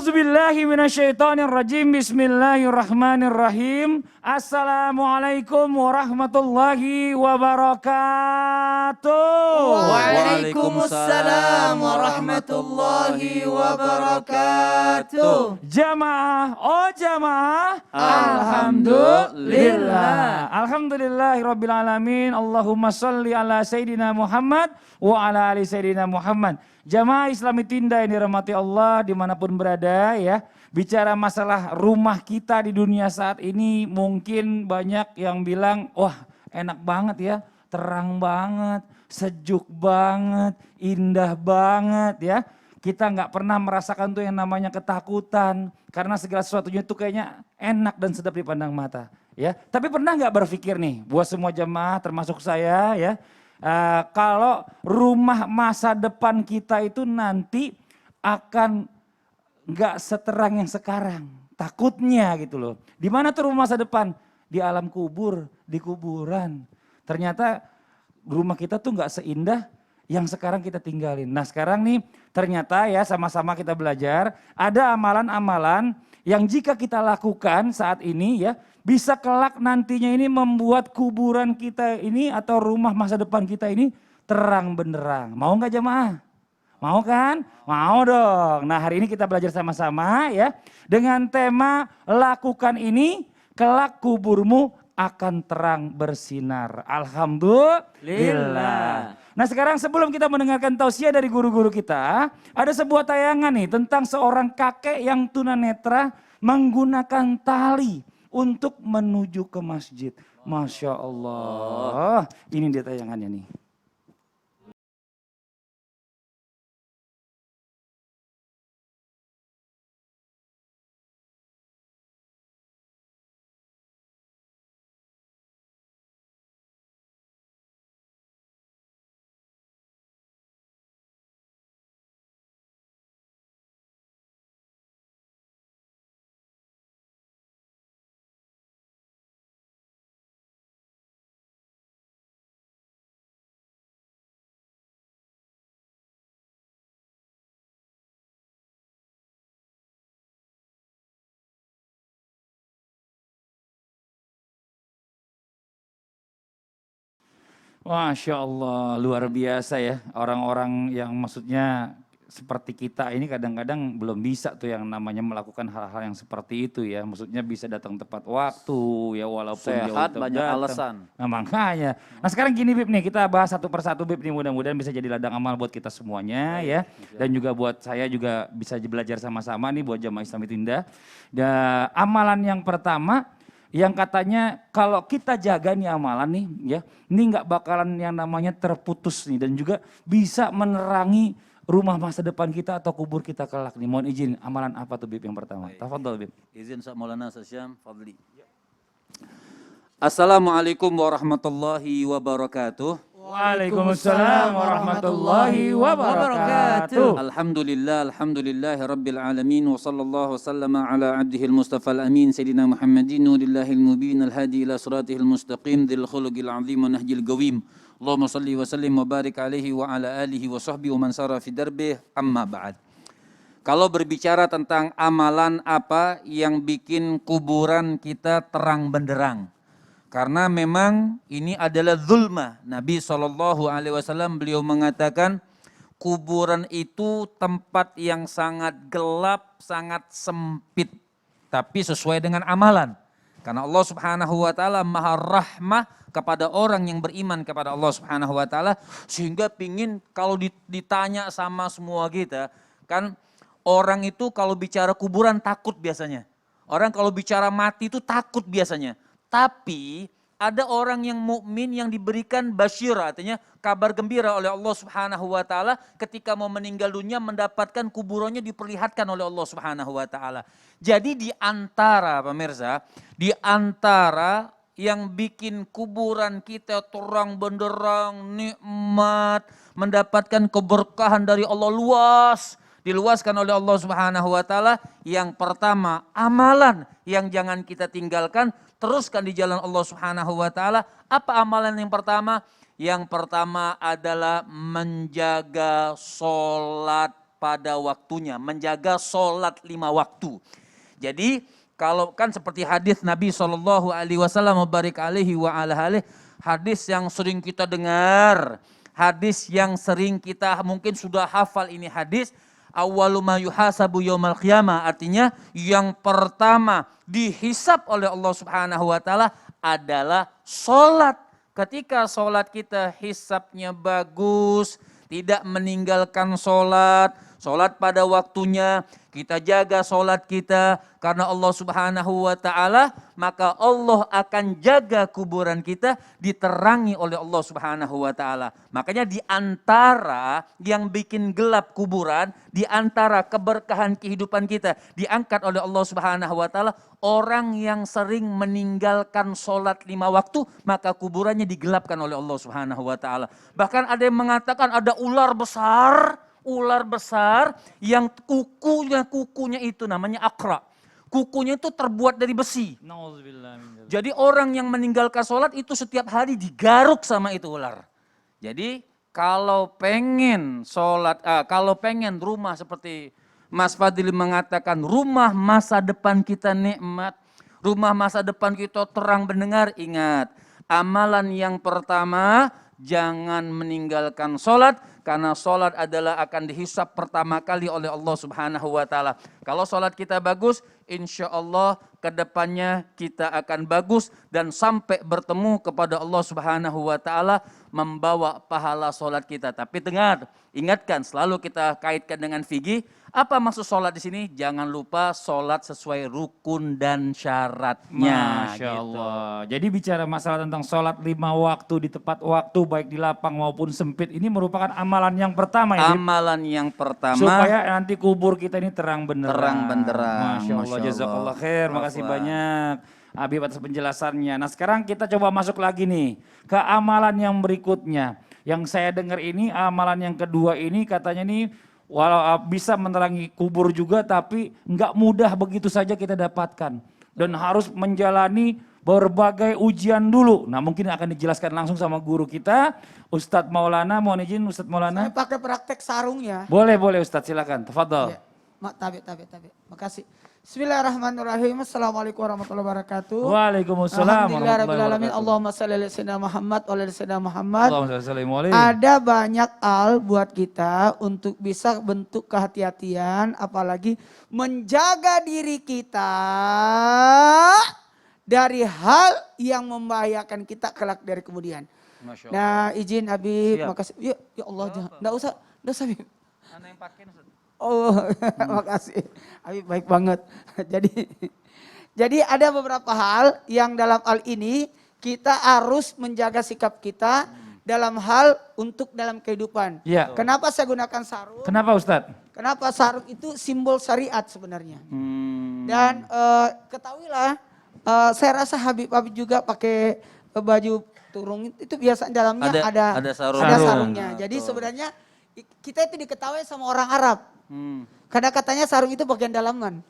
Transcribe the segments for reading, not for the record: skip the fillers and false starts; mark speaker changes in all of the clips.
Speaker 1: A'udzubillahi minasyaitonirrajim. Bismillahirrahmanirrahim. Assalamualaikum warahmatullahi wabarakatuh.
Speaker 2: Waalaikumsalam warahmatullahi wabarakatuh.
Speaker 1: Jamaah, oh jamaah.
Speaker 2: Alhamdulillah.
Speaker 1: Alhamdulillahirabbil alamin. Allahumma shalli ala sayidina Muhammad wa ala ali sayidina Muhammad. Jamaah Islami Tinda yang dirahmati Allah dimanapun berada ya. Bicara masalah rumah kita di dunia saat ini mungkin banyak yang bilang wah enak banget ya. Terang banget, sejuk banget, indah banget ya. Kita nggak pernah merasakan tuh yang namanya ketakutan. Karena segala sesuatunya itu kayaknya enak dan sedap dipandang mata. Ya, tapi pernah nggak berpikir nih buat semua jemaah termasuk saya ya. Kalau rumah masa depan kita itu nanti akan nggak seterang yang sekarang. Takutnya gitu loh. Di mana tuh rumah masa depan? Di alam kubur, di kuburan. Ternyata rumah kita tuh nggak seindah yang sekarang kita tinggalin. Nah sekarang nih ternyata ya sama-sama kita belajar. Ada amalan-amalan yang jika kita lakukan saat ini ya. Bisa kelak nantinya ini membuat kuburan kita ini atau rumah masa depan kita ini terang benderang. Mau nggak jemaah? Mau kan? Mau dong. Nah hari ini kita belajar sama-sama ya. Dengan tema lakukan ini kelak kuburmu akan terang bersinar. Alhamdulillah. Nah sekarang sebelum kita mendengarkan tausiah dari guru-guru kita. Ada sebuah tayangan nih tentang seorang kakek yang tunanetra menggunakan tali untuk menuju ke masjid. Masya Allah. Ini dia tayangannya nih. Masya Allah, luar biasa ya. Orang-orang yang maksudnya seperti kita ini kadang-kadang belum bisa tuh yang namanya melakukan hal-hal yang seperti itu ya. Maksudnya bisa datang tepat waktu ya walaupun
Speaker 2: Sehat
Speaker 1: jauh
Speaker 2: banyak
Speaker 1: datang.
Speaker 2: alasan.
Speaker 1: Nah makanya. Nah sekarang gini Bib nih, kita bahas satu persatu Bib nih, mudah-mudahan bisa jadi ladang amal buat kita semuanya ya. Dan juga buat saya juga bisa belajar sama-sama nih buat jamaah Islami Tinda. Dan amalan yang pertama yang katanya kalau kita jaga nih amalan nih ya, ini nggak bakalan yang namanya terputus nih dan juga bisa menerangi rumah masa depan kita atau kubur kita kelak nih. Mohon izin, amalan apa tuh Bib yang pertama? Tafadhol Bib.
Speaker 2: Izin Sa Maulana Syam Fadli. Assalamualaikum warahmatullahi wabarakatuh.
Speaker 1: Waalaikumsalam warahmatullahi wabarakatuh.
Speaker 2: Alhamdulillah rabbil alamin wa sallallahu wasallama ala abdihil mustafa al-amin sayyidina Muhammadin nurillahil mubin al-hadi ila siratihil mustaqim dhil khuluqil azim wa nahjil qawim. Allahumma salli wa sallim wa barik alaihi wa ala alihi wa sahbihi wa man sara fi darbih amma ba'd. Kalau berbicara tentang amalan apa yang bikin kuburan kita terang benderang. Karena memang ini adalah zulma. Nabi SAW beliau mengatakan kuburan itu tempat yang sangat gelap, sangat sempit. Tapi sesuai dengan amalan. Karena Allah Subhanahu wa taala Maha Rahmah kepada orang yang beriman kepada Allah Subhanahu wa taala sehingga pingin kalau ditanya sama semua kita kan orang itu kalau bicara kuburan takut biasanya. Orang kalau bicara mati itu takut biasanya. Tapi ada orang yang mukmin yang diberikan basyirah, artinya kabar gembira oleh Allah Subhanahu wa taala ketika mau meninggal dunia mendapatkan kuburannya diperlihatkan oleh Allah Subhanahu wa taala. Jadi di antara pemirsa, di antara yang bikin kuburan kita terang benderang, nikmat, mendapatkan keberkahan dari Allah luas, diluaskan oleh Allah Subhanahu wa taala. Yang pertama, amalan yang jangan kita tinggalkan, teruskan di jalan Allah Subhanahu wa taala. Apa amalan yang pertama? Yang pertama adalah menjaga sholat pada waktunya, menjaga sholat 5 waktu. Jadi kalau kan seperti hadis Nabi SAW barik alaihi wa ala alihi, hadis yang sering kita dengar, hadis yang sering kita mungkin sudah hafal ini hadis, awwalu ma yuhasabu yaumal qiyamah, artinya yang pertama dihisab oleh Allah Subhanahu wa taala adalah sholat. Ketika sholat kita hisabnya bagus, tidak meninggalkan sholat, sholat pada waktunya, kita jaga sholat kita karena Allah Subhanahu wa taala, maka Allah akan jaga kuburan kita diterangi oleh Allah Subhanahu wa taala. Makanya di antara yang bikin gelap kuburan, di antara keberkahan kehidupan kita diangkat oleh Allah Subhanahu wa taala, orang yang sering meninggalkan sholat 5 waktu, maka kuburannya digelapkan oleh Allah Subhanahu wa taala. Bahkan ada yang mengatakan ada ular besar yang kukunya itu namanya akra. Kukunya itu terbuat dari besi. Jadi orang yang meninggalkan sholat itu setiap hari digaruk sama itu ular. Jadi kalau pengen kalau pengen rumah seperti Mas Fadil mengatakan, rumah masa depan kita nikmat, rumah masa depan kita terang bendengar, ingat, amalan yang pertama, jangan meninggalkan sholat, karena sholat adalah akan dihisab pertama kali oleh Allah Subhanahu wa taala. Kalau sholat kita bagus, insya Allah kedepannya kita akan bagus dan sampai bertemu kepada Allah Subhanahu wa taala membawa pahala sholat kita. Tapi dengar, ingatkan, selalu kita kaitkan dengan fikih. Apa maksud sholat di sini? Jangan lupa sholat sesuai rukun dan syaratnya.
Speaker 1: Masya Allah. Jadi bicara masalah tentang sholat 5 waktu di tepat waktu, baik di lapang maupun sempit, ini merupakan amalan yang pertama ya.
Speaker 2: Amalan yang pertama.
Speaker 1: Supaya nanti kubur kita ini terang benderang.
Speaker 2: Terang benderang.
Speaker 1: Masya Allah, jazakallah khair. Makasih banyak Habib atas penjelasannya. Nah sekarang kita coba masuk lagi nih ke amalan yang berikutnya. Yang saya dengar ini amalan yang kedua ini katanya nih, walau bisa menerangi kubur juga, tapi nggak mudah begitu saja kita dapatkan. Dan harus menjalani berbagai ujian dulu. Nah mungkin akan dijelaskan langsung sama guru kita, Ustadz Maulana. Mohon izin Ustadz Maulana.
Speaker 3: Saya pakai praktek sarung ya.
Speaker 1: Boleh Ustadz, silakan. Tafadhol.
Speaker 3: Ya. Tabe. Makasih. Bismillahirrahmanirrahim. Assalamualaikum warahmatullahi wabarakatuh.
Speaker 1: Waalaikumsalam warahmatullahi wabarakatuh.
Speaker 3: Allahumma salli ala sayyidina Muhammad wa ala sayyidina Muhammad.
Speaker 1: Allahumma salli alaihi.
Speaker 3: Ada banyak hal buat kita untuk bisa bentuk kehati-hatian, apalagi menjaga diri kita dari hal yang membahayakan kita kelak dari kemudian. Nah, izin Habib, makasih. Ya Allah, enggak usah Habib.
Speaker 2: Ana yang pakai, Ustaz.
Speaker 3: Oh, makasih. Habib baik banget. Jadi ada beberapa hal yang dalam hal ini kita harus menjaga sikap kita dalam hal untuk dalam kehidupan.
Speaker 1: Ya.
Speaker 3: Kenapa saya gunakan sarung?
Speaker 1: Kenapa Ustadz?
Speaker 3: Kenapa sarung itu simbol syariat sebenarnya. Dan ketahuilah, saya rasa Habib juga pakai baju turung itu biasa dalamnya ada sarungnya. Jadi sebenarnya kita itu diketahui sama orang Arab. Karena katanya sarung itu bagian dalaman.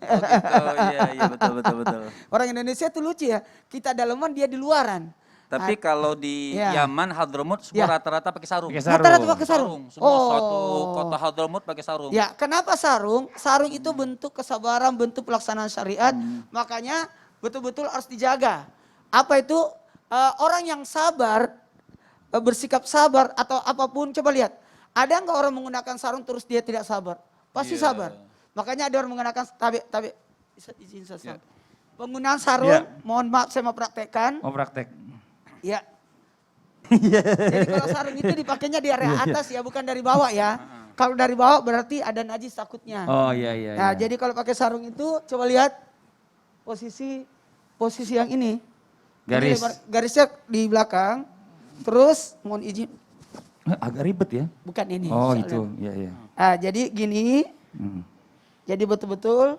Speaker 2: Iya, betul.
Speaker 3: Orang Indonesia tuh lucu ya, kita dalaman dia di luaran.
Speaker 2: Tapi kalau di Yaman, Hadramut, semua rata-rata pakai sarung.
Speaker 3: Rata-rata pakai sarung.
Speaker 2: Semua satu kota Hadramut pakai sarung.
Speaker 3: Ya, kenapa sarung? Sarung itu bentuk kesabaran, bentuk pelaksanaan syariat. Makanya betul-betul harus dijaga. Apa itu? Orang yang sabar, bersikap sabar atau apapun, coba lihat. Ada nggak orang menggunakan sarung terus dia tidak sabar? Pasti sabar. Makanya ada orang menggunakan tabe. Izin saya. Penggunaan sarung, mohon maaf saya mau praktekkan.
Speaker 1: Mau praktek.
Speaker 3: Ya. Jadi kalau sarung itu dipakainya di area atas ya, bukan dari bawah ya. Kalau dari bawah berarti ada najis takutnya.
Speaker 1: Oh iya.
Speaker 3: Nah, jadi kalau pakai sarung itu coba lihat posisi yang ini. Garisnya di belakang. Terus mohon izin.
Speaker 1: Agak ribet ya.
Speaker 3: Bukan ini.
Speaker 1: Oh
Speaker 3: soalnya.
Speaker 1: itu, iya.
Speaker 3: Nah, jadi gini. Jadi betul-betul.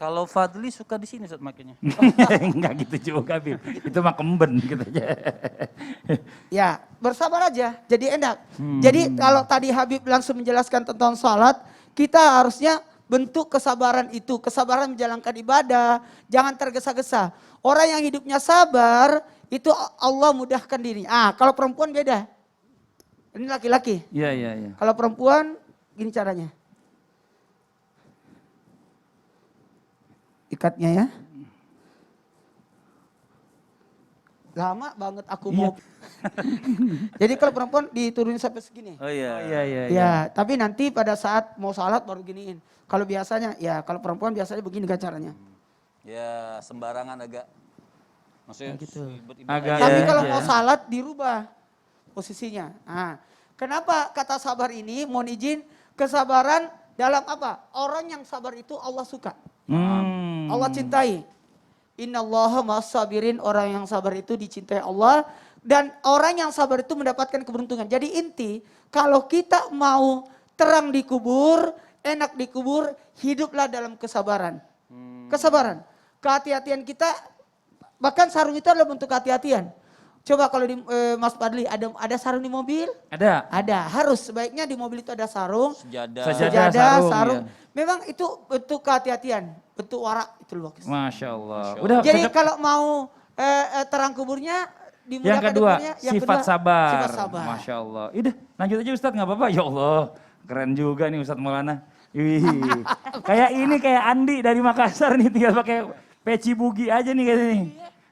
Speaker 2: Kalau Fadli suka di sini Ustaz makanya.
Speaker 1: Enggak gitu juga, Bib. Itu mah kemben gitu aja.
Speaker 3: Ya, bersabar aja. Jadi enak. Jadi kalau tadi Habib langsung menjelaskan tentang sholat, kita harusnya bentuk kesabaran itu. Kesabaran menjalankan ibadah. Jangan tergesa-gesa. Orang yang hidupnya sabar, itu Allah mudahkan dirinya. Kalau perempuan beda. Ini laki-laki.
Speaker 1: Iya.
Speaker 3: Kalau perempuan gini caranya. Ikatnya ya. Lama banget aku mau. Jadi kalau perempuan diturunin sampai segini.
Speaker 2: Oh iya.
Speaker 3: Ya, tapi nanti pada saat mau salat baru giniin. Kalau biasanya, ya kalau perempuan biasanya begini kan caranya.
Speaker 2: Ya sembarangan agak. Maksudnya
Speaker 3: gitu.
Speaker 1: Agak
Speaker 3: Tapi
Speaker 1: ya,
Speaker 3: kalau
Speaker 1: ya.
Speaker 3: mau salat dirubah posisinya. Nah, kenapa kata sabar ini, mohon izin, kesabaran dalam apa? Orang yang sabar itu Allah suka. Allah cintai. Innallaha ma'as-sabirin, orang yang sabar itu dicintai Allah. Dan orang yang sabar itu mendapatkan keberuntungan. Jadi inti, kalau kita mau terang di kubur, enak di kubur, hiduplah dalam kesabaran. Kesabaran. Kehati-hatian kita, bahkan sarung itu adalah bentuk kehati-hatian. Coba kalau di Mas Fadli, ada sarung di mobil?
Speaker 1: Ada.
Speaker 3: Ada, harus. Sebaiknya di mobil itu ada sarung.
Speaker 2: Sejadah.
Speaker 3: Sejadah,
Speaker 1: sarung,
Speaker 3: sarung.
Speaker 1: iya.
Speaker 3: Memang itu bentuk kehati-hatian, bentuk warak itu loh.
Speaker 1: Masya Allah. Udah,
Speaker 3: Jadi
Speaker 1: cocok.
Speaker 3: kalau mau terang kuburnya, dimudahkan
Speaker 1: Yang kedua,
Speaker 3: kuburnya. Yang
Speaker 1: sifat
Speaker 3: kedua,
Speaker 1: sabar.
Speaker 3: Sifat sabar.
Speaker 1: Masya Allah. Udah, lanjut aja Ustadz, nggak apa-apa. Ya Allah, keren juga nih Ustadz Maulana. Wih, kayak Andi dari Makassar nih, tinggal pakai peci bugi aja nih kayaknya nih.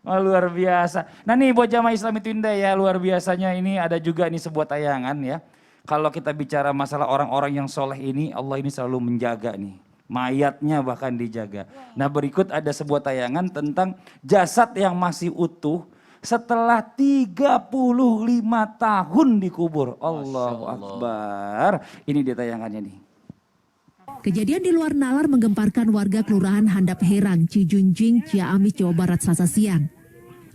Speaker 1: Wah, luar biasa. Nah nih buat jamaah Islam itu indah ya, luar biasanya ini ada juga nih sebuah tayangan ya. Kalau kita bicara masalah orang-orang yang soleh ini, Allah ini selalu menjaga nih. Mayatnya bahkan dijaga. Nah berikut ada sebuah tayangan tentang jasad yang masih utuh setelah 35 tahun dikubur. Allahu Akbar. Ini dia tayangannya nih.
Speaker 4: Kejadian di luar nalar menggemparkan warga Kelurahan Handap Herang, Cijunjing, Ciamis, Jawa Barat Selasa siang.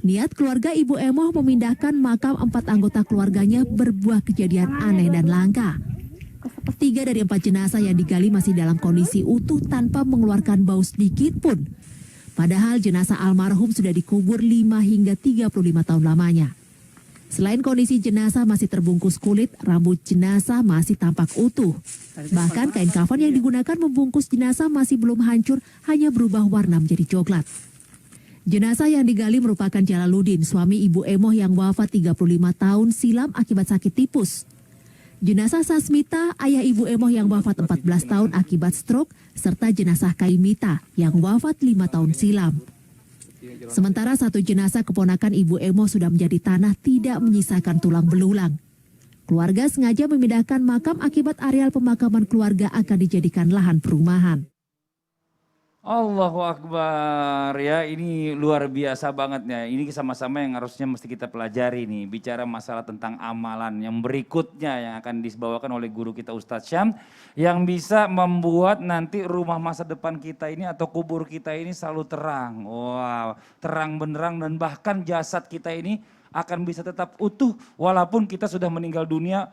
Speaker 4: Niat keluarga Ibu Emoh memindahkan makam 4 anggota keluarganya berbuah kejadian aneh dan langka. 3 dari 4 jenazah yang digali masih dalam kondisi utuh tanpa mengeluarkan bau sedikit pun. Padahal jenazah almarhum sudah dikubur 5 hingga 35 tahun lamanya. Selain kondisi jenazah masih terbungkus kulit, rambut jenazah masih tampak utuh. Bahkan kain kafan yang digunakan membungkus jenazah masih belum hancur, hanya berubah warna menjadi coklat. Jenazah yang digali merupakan Jalaluddin, suami Ibu Emoh yang wafat 35 tahun silam akibat sakit tipus. Jenazah Sasmita, ayah Ibu Emoh yang wafat 14 tahun akibat stroke, serta jenazah Kaimita yang wafat 5 tahun silam. Sementara 1 jenazah keponakan Ibu Emoh sudah menjadi tanah, tidak menyisakan tulang belulang. Keluarga sengaja memindahkan makam akibat areal pemakaman keluarga akan dijadikan lahan perumahan.
Speaker 1: Allahu Akbar ya, ini luar biasa banget ya. Ini sama-sama yang harusnya mesti kita pelajari nih. Bicara masalah tentang amalan yang berikutnya yang akan dibawakan oleh guru kita Ustadz Syam. Yang bisa membuat nanti rumah masa depan kita ini atau kubur kita ini selalu terang. Wow, terang benderang dan bahkan jasad kita ini akan bisa tetap utuh walaupun kita sudah meninggal dunia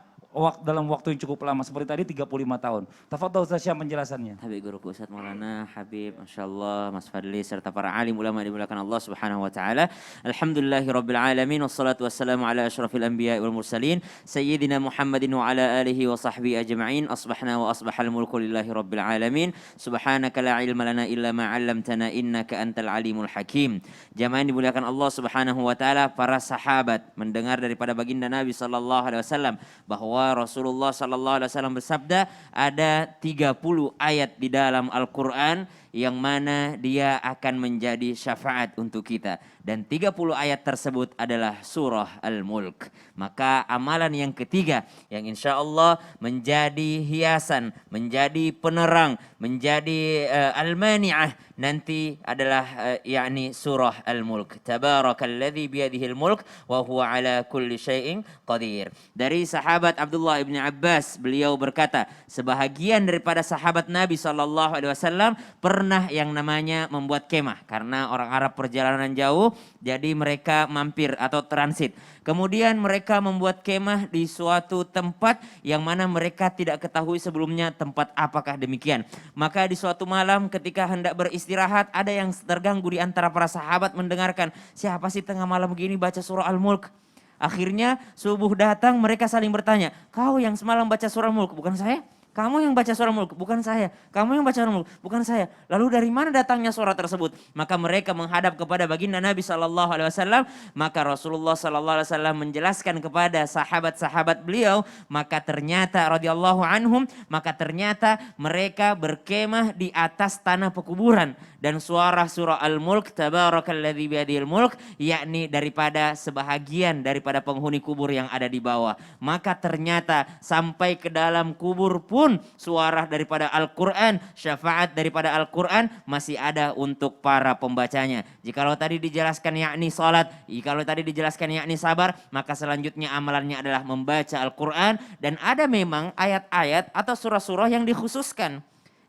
Speaker 1: dalam waktu yang cukup lama seperti tadi 35 tahun. Tafadhol Ustaz Syam penjelasannya.
Speaker 5: Habib guruku Ustaz Maulana, Habib, Masya Allah, Mas Fadli, serta para alim ulama dimulakan Allah Subhanahu Wa Taala. Alhamdulillahi Rabbil Alamin, wassalatu wassalamu ala ashrafil anbiya wal mursalin, Sayyidina Muhammadin wa ala alihi wa sahbihi ajma'in, asbahna wa asbahal mulku lillahi Rabbil Alamin, subhanaka la ilma lana illa ma 'allamtana innaka antal alimul hakim. Jamaah yang dimuliakan Allah Subhanahu Wa Taala, para sahabat mendengar daripada baginda Nabi Sallallahu Alaihi Wasallam bahwa Rasulullah Sallallahu Alaihi Wasallam bersabda ada 30 ayat di dalam Al-Quran yang mana dia akan menjadi syafaat untuk kita. Dan 30 ayat tersebut adalah surah Al-Mulk. Maka amalan yang ketiga yang insya Allah menjadi hiasan, menjadi penerang, menjadi al-mani'ah nanti adalah yakni surah Al-Mulk. Tabarakalladzi biyadihil mulk wa huwa ala kulli syai'in qadir. Dari sahabat Abdullah ibn Abbas, beliau berkata, sebahagian daripada sahabat Nabi SAW pernah yang namanya membuat kemah. Karena orang Arab perjalanan jauh, jadi mereka mampir atau transit. Kemudian mereka membuat kemah di suatu tempat yang mana mereka tidak ketahui sebelumnya tempat apakah demikian. Maka di suatu malam ketika hendak beristirahat, ada yang terganggu di antara para sahabat mendengarkan, siapa sih tengah malam begini baca surah Al-Mulk. Akhirnya subuh datang, mereka saling bertanya, kau yang semalam baca surah Al-Mulk, bukan saya? kamu yang baca surah Mulk, bukan saya. Kamu yang baca surah Mulk, bukan saya. Lalu dari mana datangnya suara tersebut? Maka mereka menghadap kepada baginda Nabi SAW. Maka Rasulullah SAW menjelaskan kepada sahabat-sahabat beliau. Maka ternyata radhiyallahu anhum, maka ternyata mereka berkemah di atas tanah pekuburan. Dan suara surah Al-Mulk, Tabarakalladzi biyadihil mulk, yakni daripada sebahagian daripada penghuni kubur yang ada di bawah. Maka ternyata sampai ke dalam kubur pun suara daripada Al-Quran, syafaat daripada Al-Quran masih ada untuk para pembacanya. Jikalau tadi dijelaskan yakni salat, jikalau tadi dijelaskan yakni sabar, maka selanjutnya amalannya adalah membaca Al-Quran. Dan ada memang ayat-ayat atau surah-surah yang dikhususkan.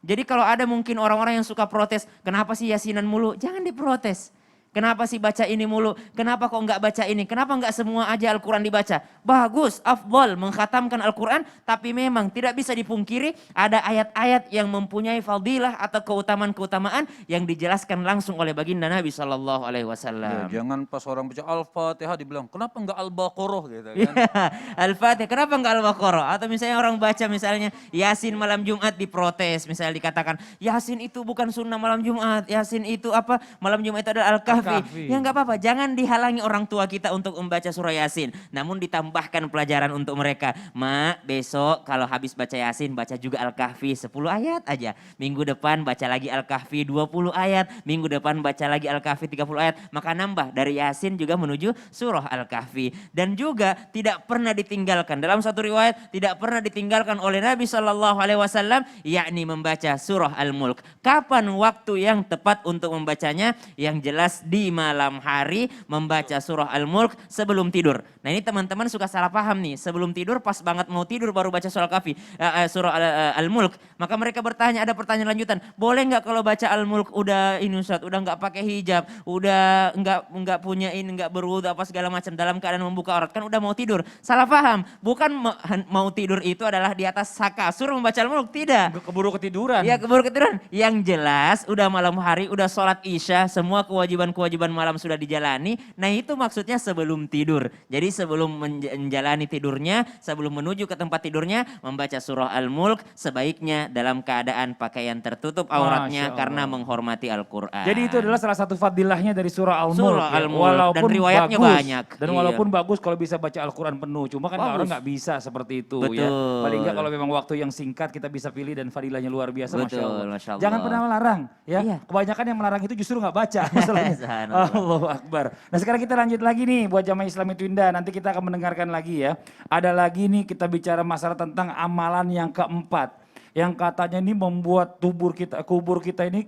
Speaker 5: Jadi kalau ada mungkin orang-orang yang suka protes, kenapa sih yasinan mulu? Jangan diprotes. Kenapa sih baca ini mulu? Kenapa kok enggak baca ini? Kenapa enggak semua aja Al-Quran dibaca? Bagus, afdol mengkhatamkan Al-Quran. Tapi memang tidak bisa dipungkiri ada ayat-ayat yang mempunyai fadilah atau keutamaan-keutamaan yang dijelaskan langsung oleh baginda Nabi SAW.
Speaker 2: Ya, jangan pas orang baca Al-Fatihah dibilang, kenapa enggak Al-Baqarah gitu kan.
Speaker 5: Ya, Al-Fatihah, kenapa enggak Al-Baqarah? Atau misalnya orang baca misalnya Yasin malam Jumat diprotes. Misalnya dikatakan, Yasin itu bukan sunnah malam Jumat. Yasin itu apa? Malam Jumat itu adalah Al-Kahfi. Ya nggak apa-apa, jangan dihalangi orang tua kita untuk membaca surah Yasin. Namun ditambahkan pelajaran untuk mereka. Mak, besok kalau habis baca Yasin, baca juga Al-Kahfi 10 ayat aja. Minggu depan baca lagi Al-Kahfi 20 ayat. Minggu depan baca lagi Al-Kahfi 30 ayat. Maka nambah dari Yasin juga menuju surah Al-Kahfi. Dan juga tidak pernah ditinggalkan. Dalam satu riwayat, tidak pernah ditinggalkan oleh Nabi SAW, yakni membaca surah Al-Mulk. Kapan waktu yang tepat untuk membacanya? Yang jelas di malam hari membaca surah Al-Mulk sebelum tidur. Nah ini teman-teman suka salah paham nih. Sebelum tidur pas banget mau tidur baru baca surah Al-Kahfi, surah Al-Mulk. Maka mereka bertanya, ada pertanyaan lanjutan. Boleh nggak kalau baca Al-Mulk udah ini Ustaz, udah nggak pakai hijab, udah nggak punya ini, nggak berwudu apa segala macam dalam keadaan membuka aurat, kan udah mau tidur. Salah paham. Bukan mau tidur itu adalah di atas kasur membaca Al-Mulk, tidak.
Speaker 1: Keburu ketiduran.
Speaker 5: Ya keburu ketiduran. Yang jelas udah malam hari, udah sholat isya, semua kewajiban malam sudah dijalani. Nah itu maksudnya sebelum tidur. Jadi sebelum menjalani tidurnya, sebelum menuju ke tempat tidurnya, membaca surah Al-Mulk sebaiknya dalam keadaan pakaian tertutup auratnya karena menghormati Al-Quran.
Speaker 1: Jadi itu adalah salah satu fadilahnya dari surah Al-Mulk.
Speaker 5: Surah Al-Mulk. Dan riwayatnya
Speaker 1: bagus,
Speaker 5: banyak.
Speaker 1: Dan
Speaker 5: Iya.
Speaker 1: walaupun bagus kalau bisa baca Al-Quran penuh. Cuma kan
Speaker 5: Bagus.
Speaker 1: orang nggak bisa seperti itu
Speaker 5: Betul.
Speaker 1: ya. Paling nggak kalau memang waktu yang singkat kita bisa pilih dan fadilahnya luar biasa.
Speaker 5: Betul,
Speaker 1: Masya Allah.
Speaker 5: Masya Allah.
Speaker 1: Jangan pernah melarang ya.
Speaker 5: Iya.
Speaker 1: Kebanyakan yang melarang itu justru nggak baca masalahnya.
Speaker 5: Subhanallah.
Speaker 1: Allahu Akbar. Nah sekarang kita lanjut lagi nih buat jamaah Islam itu Indah. Nanti kita akan mendengarkan lagi ya. Ada lagi nih kita bicara masalah tentang amalan yang keempat. Yang katanya ini membuat kubur kita ini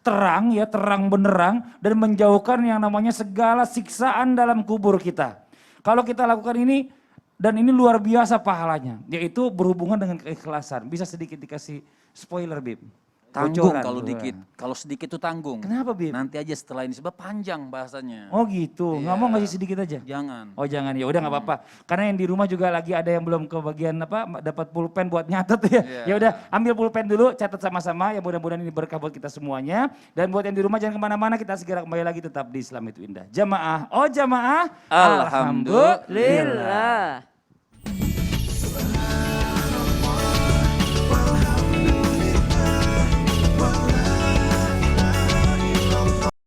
Speaker 1: terang ya, terang benderang. Dan menjauhkan yang namanya segala siksaan dalam kubur kita. Kalau kita lakukan ini dan ini luar biasa pahalanya. Yaitu berhubungan dengan keikhlasan. Bisa sedikit dikasih spoiler Bib?
Speaker 2: Tanggung
Speaker 1: Bocoran.
Speaker 2: kalau dikit, kalau sedikit itu tanggung.
Speaker 1: Kenapa Bib?
Speaker 2: Nanti aja setelah ini sebab panjang bahasanya.
Speaker 1: Oh gitu, nggak mau ngasih sedikit aja?
Speaker 2: Jangan.
Speaker 1: Oh jangan, ya udah nggak apa-apa. Karena yang di rumah juga lagi ada yang belum kebagian apa, dapat pulpen buat nyatet ya. Ya udah, ambil pulpen dulu, catat sama-sama. Ya mudah-mudahan ini berkah buat kita semuanya. Dan buat yang di rumah jangan kemana-mana, kita segera kembali lagi tetap di Islam itu Indah. Jamaah, oh jamaah,
Speaker 2: Alhamdulillah.
Speaker 5: Lillah.